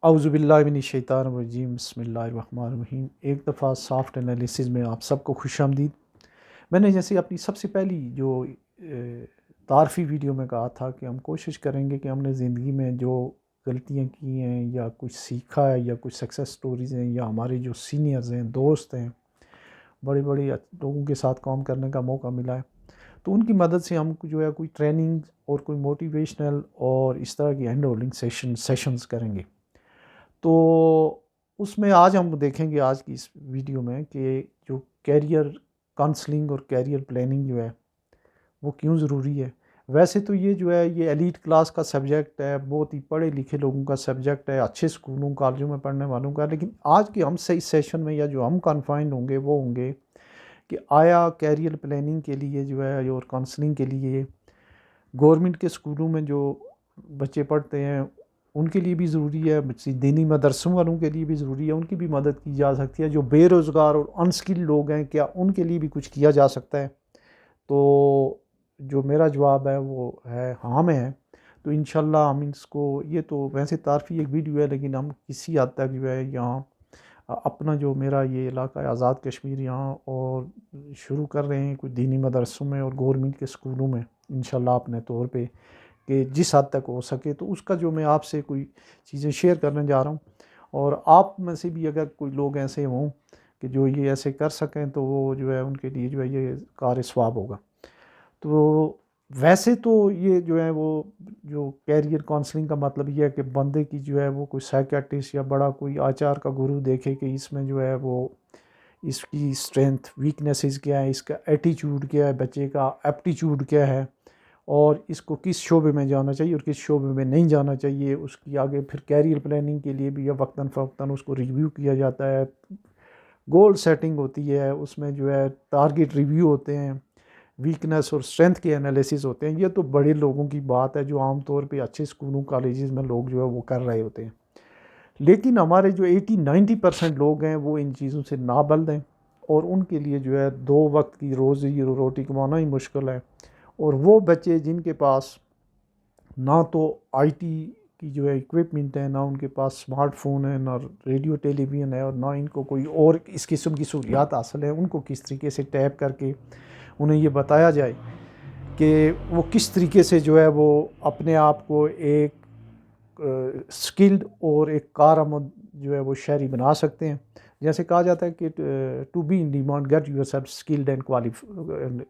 اعوذ باللہ من الشیطان الرجیم، بسم اللہ الرحمن الرحیم۔ ایک دفعہ سافٹ انالیسز میں آپ سب کو خوش آمدید۔ میں نے جیسے اپنی سب سے پہلی جو تعارفی ویڈیو میں کہا تھا کہ ہم کوشش کریں گے کہ ہم نے زندگی میں جو غلطیاں کی ہیں یا کچھ سیکھا ہے یا کچھ سکسیس سٹوریز ہیں یا ہمارے جو سینئرز ہیں، دوست ہیں، بڑے بڑے لوگوں کے ساتھ کام کرنے کا موقع ملا ہے، تو ان کی مدد سے ہم جو ہے کوئی ٹریننگ اور کوئی موٹیویشنل اور اس طرح کی ہینڈ ہولڈنگ سیشنز کریں گے۔ تو اس میں آج ہم دیکھیں گے آج کی اس ویڈیو میں کہ جو کیریئر کانسلنگ اور کیریئر پلاننگ جو ہے وہ کیوں ضروری ہے۔ ویسے تو یہ جو ہے یہ ایلیٹ کلاس کا سبجیکٹ ہے، بہت ہی پڑھے لکھے لوگوں کا سبجیکٹ ہے، اچھے اسکولوں کالجوں میں پڑھنے والوں کا، لیکن آج کے ہم سے اس سیشن میں یا جو ہم کنفائنڈ ہوں گے وہ ہوں گے کہ آیا کیریئر پلاننگ کے لیے جو ہے اور کانسلنگ کے لیے گورنمنٹ کے اسکولوں میں جو بچے پڑھتے ہیں ان کے لیے بھی ضروری ہے، دینی مدرسوں والوں کے لیے بھی ضروری ہے، ان کی بھی مدد کی جا سکتی ہے۔ جو بے روزگار اور انسکل لوگ ہیں کیا ان کے لیے بھی کچھ کیا جا سکتا ہے؟ تو جو میرا جواب ہے وہ ہے ہاں میں ہے۔ تو انشاءاللہ ہم اس کو، یہ تو ویسے تعارفی ایک ویڈیو ہے لیکن ہم کسی حد تک جو ہے یہاں اپنا جو میرا یہ علاقہ ہے آزاد کشمیر یہاں اور شروع کر رہے ہیں کچھ دینی مدرسوں میں اور گورنمنٹ کے اسکولوں میں انشاءاللہ اپنے طور پہ کہ جس حد تک ہو سکے تو اس کا جو میں آپ سے کوئی چیزیں شیئر کرنے جا رہا ہوں، اور آپ میں سے بھی اگر کوئی لوگ ایسے ہوں کہ جو یہ ایسے کر سکیں تو وہ جو ہے ان کے لیے جو ہے یہ کار ثواب ہوگا۔ تو ویسے تو یہ جو ہے وہ جو کیریئر کانسلنگ کا مطلب یہ ہے کہ بندے کی جو ہے وہ کوئی سائیکیٹرسٹ یا بڑا کوئی آچار کا گرو دیکھے کہ اس میں جو ہے وہ اس کی اسٹرینتھ ویکنیسز کیا ہے، اس کا ایٹیچیوڈ کیا ہے، بچے کا ایپٹیچیوڈ کیا ہے، اور اس کو کس شعبے میں جانا چاہیے اور کس شعبے میں نہیں جانا چاہیے۔ اس کی آگے پھر کیریئر پلاننگ کے لیے بھی وقتاً فوقتاً اس کو ریویو کیا جاتا ہے، گول سیٹنگ ہوتی ہے، اس میں جو ہے ٹارگیٹ ریویو ہوتے ہیں، ویکنس اور اسٹرینتھ کے انالیسز ہوتے ہیں۔ یہ تو بڑے لوگوں کی بات ہے جو عام طور پہ اچھے اسکولوں کالجز میں لوگ جو ہے وہ کر رہے ہوتے ہیں، لیکن ہمارے جو 80-90% لوگ ہیں وہ ان چیزوں سے نابلد ہیں، اور ان کے لیے جو ہے 2 وقت کی روزی روٹی کمانا ہی مشکل ہے۔ اور وہ بچے جن کے پاس نہ تو آئی ٹی کی جو ہے اکوپمنٹ ہے، نہ ان کے پاس سمارٹ فون ہے، نہ ریڈیو ٹیلی ویژن ہے، اور نہ ان کو کوئی اور اس قسم کی سہولیات حاصل ہے، ان کو کس طریقے سے ٹیپ کر کے انہیں یہ بتایا جائے کہ وہ کس طریقے سے جو ہے وہ اپنے آپ کو ایک سکلڈ اور ایک کارآمد جو ہے وہ شہری بنا سکتے ہیں۔ جیسے کہا جاتا ہے کہ to be in demand get yourself skilled and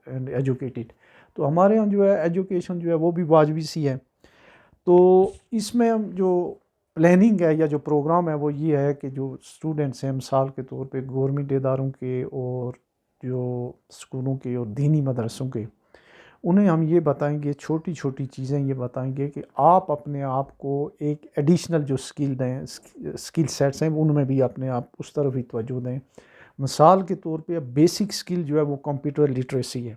and educated. تو ہمارے یہاں جو ہے ایجوکیشن جو ہے وہ بھی واجبی سی ہے۔ تو اس میں ہم جو پلاننگ ہے یا جو پروگرام ہے وہ یہ ہے کہ جو اسٹوڈنٹس ہیں مثال کے طور پہ گورنمنٹ اداروں کے اور جو اسکولوں کے اور دینی مدرسوں کے، انہیں ہم یہ بتائیں گے، چھوٹی چھوٹی چیزیں یہ بتائیں گے کہ آپ اپنے آپ کو ایک ایڈیشنل جو اسکلڈ ہیں اسکل سیٹس ہیں ان میں بھی اپنے آپ اس طرف ہی توجہ دیں۔ مثال کے طور پہ بیسک اسکل جو ہے وہ کمپیوٹر لٹریسی ہے،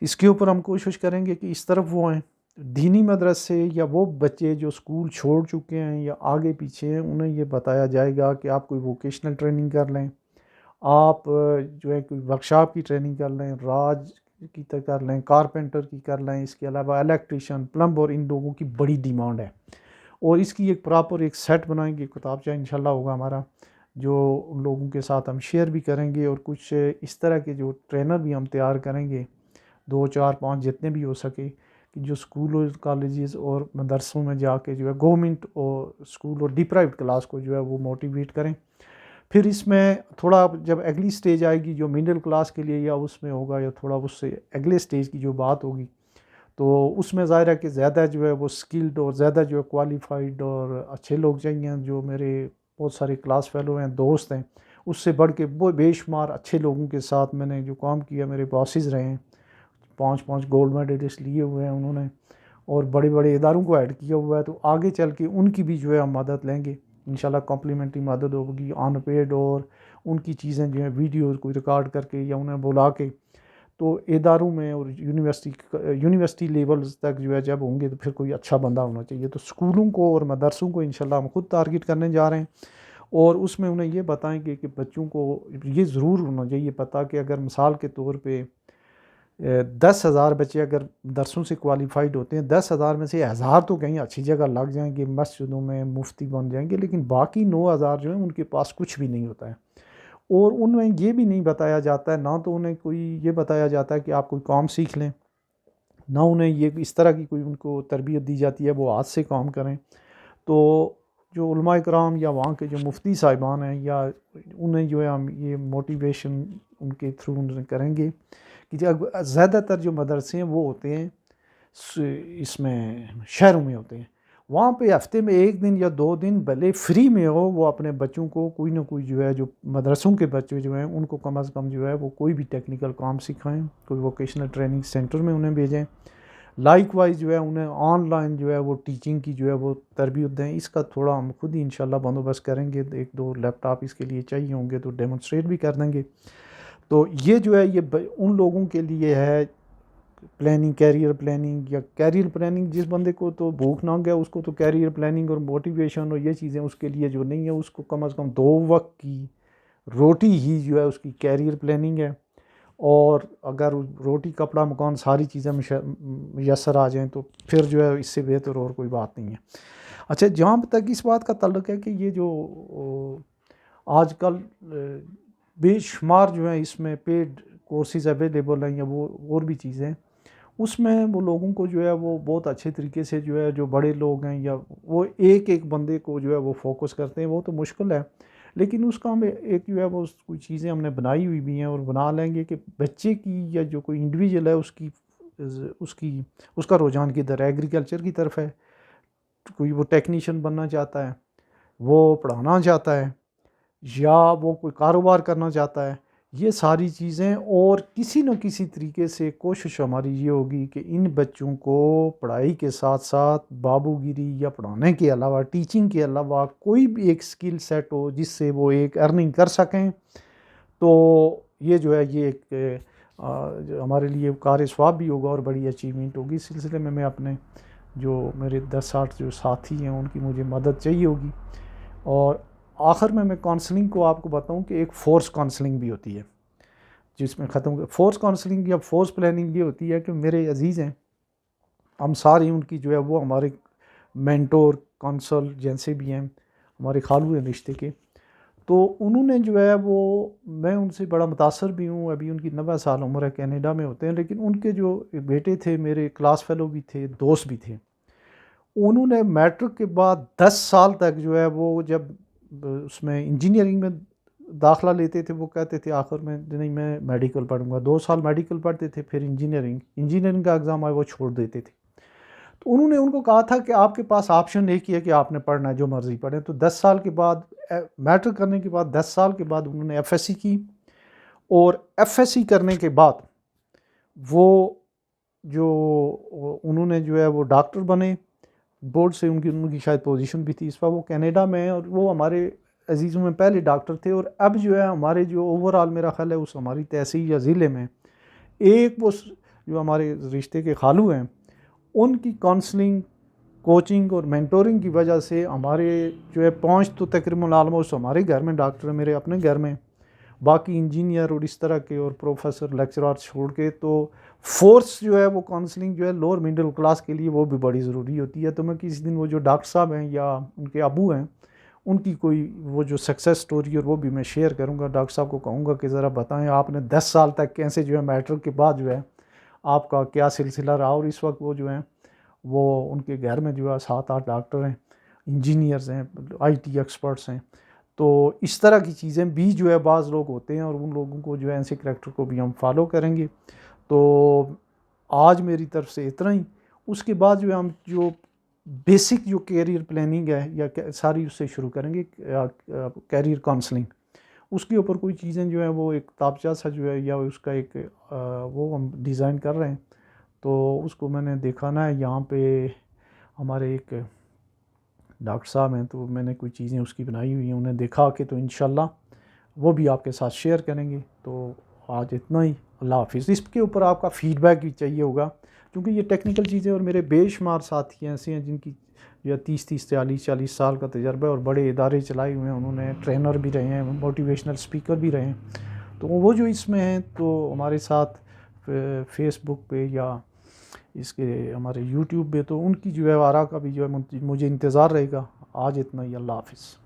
اس کے اوپر ہم کوشش کریں گے کہ اس طرف وہ ہیں۔ دینی مدرسے یا وہ بچے جو اسکول چھوڑ چکے ہیں یا آگے پیچھے ہیں انہیں یہ بتایا جائے گا کہ آپ کوئی ووکیشنل ٹریننگ کر لیں، آپ جو ہے کوئی ورکشاپ کی ٹریننگ کر لیں، راج کی کر لیں، کارپینٹر کی کر لیں، اس کے علاوہ الیکٹریشین، پلمبر، ان لوگوں کی بڑی ڈیمانڈ ہے، اور اس کی ایک پراپر ایک سیٹ بنائیں گے، کتابچہ انشاءاللہ ہوگا ہمارا جو ان لوگوں کے ساتھ ہم شیئر بھی کریں گے، اور کچھ اس طرح کے جو ٹرینر بھی ہم تیار کریں گے 2 4 5 جتنے بھی ہو سکے، کہ جو اسکول اور کالجز اور مدرسوں میں جا کے جو ہے گورنمنٹ اور اسکول اور ڈیپرائیوڈ کلاس کو جو ہے وہ موٹیویٹ کریں۔ پھر اس میں تھوڑا جب اگلی سٹیج آئے گی جو مڈل کلاس کے لیے یا اس میں ہوگا یا تھوڑا اس سے اگلے سٹیج کی جو بات ہوگی تو اس میں ظاہر ہے کہ زیادہ جو ہے وہ سکلڈ اور زیادہ جو ہے کوالیفائڈ اور اچھے لوگ چاہیے، جو میرے بہت سارے کلاس فیلو ہیں، دوست ہیں، اس سے بڑھ کے وہ بے شمار اچھے لوگوں کے ساتھ میں نے جو کام کیا، میرے باسز رہے ہیں، 5 گولڈ میڈلسٹ لیے ہوئے ہیں انہوں نے، اور بڑے بڑے اداروں کو ایڈ کیا ہوا ہے، تو آگے چل کے ان کی بھی جو ہے ہم مدد لیں گے انشاءاللہ، کمپلیمنٹری مدد ہوگی آن پیڈ، اور ان کی چیزیں جو ہیں ویڈیوز کوئی ریکارڈ کر کے یا انہیں بلا کے تو اداروں میں اور یونیورسٹی لیولز تک جو ہے جب ہوں گے تو پھر کوئی اچھا بندہ ہونا چاہیے۔ تو اسکولوں کو اور مدرسوں کو انشاءاللہ ہم خود ٹارگٹ کرنے جا رہے ہیں، اور اس میں انہیں یہ بتائیں گے کہ بچوں کو یہ ضرور ہونا چاہیے پتہ کہ اگر مثال کے طور پہ 10,000 بچے اگر درسوں سے کوالیفائڈ ہوتے ہیں، 10,000 میں سے 1,000 تو کہیں اچھی جگہ لگ جائیں گے، مسجدوں میں مفتی بن جائیں گے، لیکن باقی 9,000 جو ہیں ان کے پاس کچھ بھی نہیں ہوتا ہے۔ اور ان میں یہ بھی نہیں بتایا جاتا ہے، نہ تو انہیں کوئی یہ بتایا جاتا ہے کہ آپ کوئی کام سیکھ لیں، نہ انہیں یہ اس طرح کی کوئی ان کو تربیت دی جاتی ہے وہ ہاتھ سے کام کریں۔ تو جو علماء کرام یا وہاں کے جو مفتی صاحبان ہیں، یا انہیں جو ہے ہم یہ موٹیویشن ان کے تھرو انہیں کریں گے کہ زیادہ تر جو مدرسے ہیں وہ ہوتے ہیں اس میں شہروں میں ہوتے ہیں، وہاں پہ ہفتے میں 1 دن یا 2 دن بھلے فری میں ہو، وہ اپنے بچوں کو کوئی نہ کوئی جو ہے جو مدرسوں کے بچے جو ہیں ان کو کم از کم جو ہے وہ کوئی بھی ٹیکنیکل کام سکھائیں، کوئی ووکیشنل ٹریننگ سینٹر میں انہیں بھیجیں، لائک وائز جو ہے انہیں آن لائن جو ہے وہ ٹیچنگ کی جو ہے وہ تربیت دیں۔ اس کا تھوڑا ہم خود ہی انشاءاللہ بندوبست کریں گے، 1-2 لیپ ٹاپ اس کے لیے چاہیے ہوں گے تو ڈیمونسٹریٹ بھی کر دیں گے۔ تو یہ جو ہے یہ ان لوگوں کے لیے ہے پلاننگ، کیریئر پلاننگ، یا کیریئر پلاننگ جس بندے کو تو بھوک نہ گیا اس کو تو کیریئر پلاننگ اور موٹیویشن اور یہ چیزیں اس کے لیے جو نہیں ہے، اس کو کم از کم 2 وقت کی روٹی ہی جو ہے اس کی کیریئر پلاننگ ہے۔ اور اگر روٹی کپڑا مکان ساری چیزیں میسر آ جائیں تو پھر جو ہے اس سے بہتر اور کوئی بات نہیں ہے۔ اچھا، جہاں تک اس بات کا تعلق ہے کہ یہ جو آج کل بے شمار جو ہیں اس میں پیڈ کورسز اویلیبل ہیں یا وہ اور بھی چیزیں، اس میں وہ لوگوں کو جو ہے وہ بہت اچھے طریقے سے جو ہے جو بڑے لوگ ہیں یا وہ ایک بندے کو جو ہے وہ فوکس کرتے ہیں، وہ تو مشکل ہے، لیکن اس کا ہمیں ایک جو ہے وہ کوئی چیزیں ہم نے بنائی ہوئی بھی ہیں اور بنا لیں گے کہ بچے کی یا جو کوئی انڈیویجول ہے اس کا رجحان کدھر ہے، ایگریکلچر کی طرف ہے، کوئی وہ ٹیکنیشین بننا چاہتا ہے، وہ پڑھانا چاہتا ہے، یا وہ کوئی کاروبار کرنا چاہتا ہے، یہ ساری چیزیں، اور کسی نہ کسی طریقے سے کوشش ہماری یہ ہوگی کہ ان بچوں کو پڑھائی کے ساتھ ساتھ بابو گیری یا پڑھانے کے علاوہ ٹیچنگ کے علاوہ کوئی بھی ایک سکل سیٹ ہو جس سے وہ ایک ارننگ کر سکیں۔ تو یہ جو ہے یہ ایک ہمارے لیے کار ثواب بھی ہوگا اور بڑی اچیومنٹ ہوگی۔ اس سلسلے میں اپنے جو میرے 10-8 جو ساتھی ہیں ان کی مجھے مدد چاہیے ہوگی۔ اور آخر میں کانسلنگ کو آپ کو بتاؤں کہ ایک فورس کانسلنگ بھی ہوتی ہے جس میں فورس کانسلنگ یا فورس پلاننگ یہ ہوتی ہے کہ میرے عزیز ہیں، ہم سارے ان کی جو ہے وہ ہمارے مینٹور کانسل جیسے بھی ہیں، ہمارے خالو ہیں رشتے کے، تو انہوں نے جو ہے وہ میں ان سے بڑا متاثر بھی ہوں، ابھی ان کی 90 سال عمر ہے، کینیڈا میں ہوتے ہیں، لیکن ان کے جو بیٹے تھے میرے کلاس فیلو بھی تھے، دوست بھی تھے، انہوں نے میٹرک کے بعد 10 سال تک جو ہے وہ جب اس میں انجینئرنگ میں داخلہ لیتے تھے وہ کہتے تھے آخر میں نہیں میں میڈیکل پڑھوں گا، 2 سال میڈیکل پڑھتے تھے، پھر انجینئرنگ کا ایگزام آئے وہ چھوڑ دیتے تھے۔ تو انہوں نے ان کو کہا تھا کہ آپ کے پاس آپشن ایک ہی ہے کہ آپ نے پڑھنا ہے، جو مرضی پڑھیں۔ تو 10 سال کے بعد میٹرک کرنے کے بعد 10 سال کے بعد انہوں نے ایف ایس سی کی، اور ایف ایس سی کرنے کے بعد وہ جو انہوں نے جو ہے وہ ڈاکٹر بنے، بورڈ سے ان کی شاید پوزیشن بھی تھی، اس وقت وہ کینیڈا میں ہیں، اور وہ ہمارے عزیزوں میں پہلے ڈاکٹر تھے، اور اب جو ہے ہمارے جو اوور آل میرا خیال ہے اس ہماری تحصیل یا ضلع میں ایک وہ جو ہمارے رشتے کے خالو ہیں ان کی کانسلنگ، کوچنگ اور مینٹورنگ کی وجہ سے ہمارے جو ہے 5 تو تقریباً آلموسٹ ہمارے گھر میں ڈاکٹر ہیں، میرے اپنے گھر میں، باقی انجینئر اور اس طرح کے اور پروفیسر لیکچرار چھوڑ کے۔ تو فورس جو ہے وہ کانسلنگ جو ہے لوور مڈل کلاس کے لیے وہ بھی بڑی ضروری ہوتی ہے۔ تو میں کسی دن وہ جو ڈاکٹر صاحب ہیں یا ان کے ابو ہیں ان کی کوئی وہ جو سکسیس سٹوری اور وہ بھی میں شیئر کروں گا، ڈاکٹر صاحب کو کہوں گا کہ ذرا بتائیں آپ نے 10 سال تک کیسے جو ہے میٹرک کے بعد جو ہے آپ کا کیا سلسلہ رہا، اور اس وقت وہ جو ہیں وہ ان کے گھر میں جو ہے 7-8 ڈاکٹر ہیں، انجینئرز ہیں، آئی ٹی ایکسپرٹس ہیں۔ تو اس طرح کی چیزیں بھی جو ہے بعض لوگ ہوتے ہیں، اور ان لوگوں کو جو ہے ایسے کریکٹر کو بھی ہم فالو کریں گے۔ تو آج میری طرف سے اتنا ہی، اس کے بعد جو ہے ہم جو بیسک جو کیریئر پلاننگ ہے یا ساری اس سے شروع کریں گے، کیریئر کانسلنگ، اس کے اوپر کوئی چیزیں جو ہیں وہ ایک کتابچہ سا جو ہے یا اس کا ایک وہ ہم ڈیزائن کر رہے ہیں، تو اس کو میں نے دیکھا نا یہاں پہ ہمارے ایک ڈاکٹر صاحب ہیں، تو میں نے کوئی چیزیں اس کی بنائی ہوئی ہیں، انہیں دیکھا کہ تو انشاءاللہ وہ بھی آپ کے ساتھ شیئر کریں گے۔ تو آج اتنا ہی، اللہ حافظ۔ اس کے اوپر آپ کا فیڈ بیک بھی چاہیے ہوگا، کیونکہ یہ ٹیکنیکل چیزیں، اور میرے بے شمار ساتھی ایسے ہیں جن کی جو 30 40 سال کا تجربہ ہے اور بڑے ادارے چلائے ہوئے ہیں، انہوں نے ٹرینر بھی رہے ہیں، موٹیویشنل اسپیکر بھی رہے ہیں، تو وہ جو اس میں ہیں تو ہمارے ساتھ فیس بک پہ یا اس کے ہمارے یوٹیوب پہ، تو ان کی جو ہے آراء کا بھی جو ہے مجھے انتظار رہے گا۔ آج اتنا ہی، اللہ حافظ۔